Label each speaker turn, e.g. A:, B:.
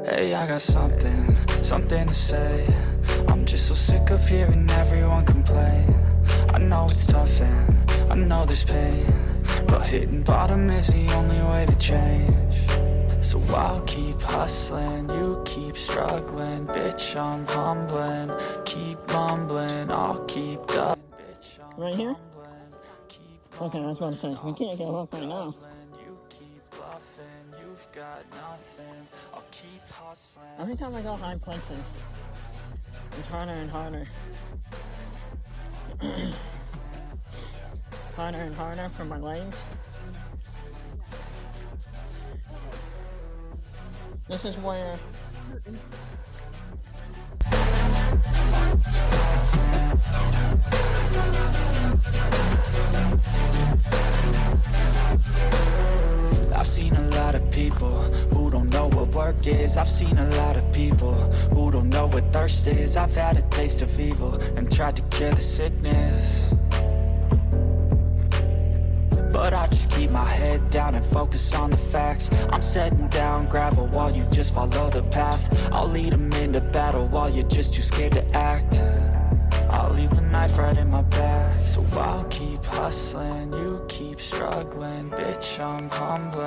A: Hey, I got something to say. I'm just so sick of hearing everyone complain. I know it's tough and I know there's pain, but hitting bottom is the only way to change. So I'll keep hustling, you keep struggling. Bitch, I'm humbling, keep mumbling, I'll keep dubbing.
B: Right here? Okay, I was about to say, we can't go up right now. Every time I go high places, it's harder and harder. Harder and harder for my legs. This is where
A: I've seen a lot of people who don't know what work is. I've seen a lot of people who don't know what thirst is. I've had a taste of evil and tried to cure the sickness, but I just keep my head down and focus on the facts. I'm setting down gravel while you just follow the path. I'll lead them into battle while you're just too scared to act. I'll leave the knife right in my back. So I'll keep hustling, you keep struggling. Bitch, I'm humbling.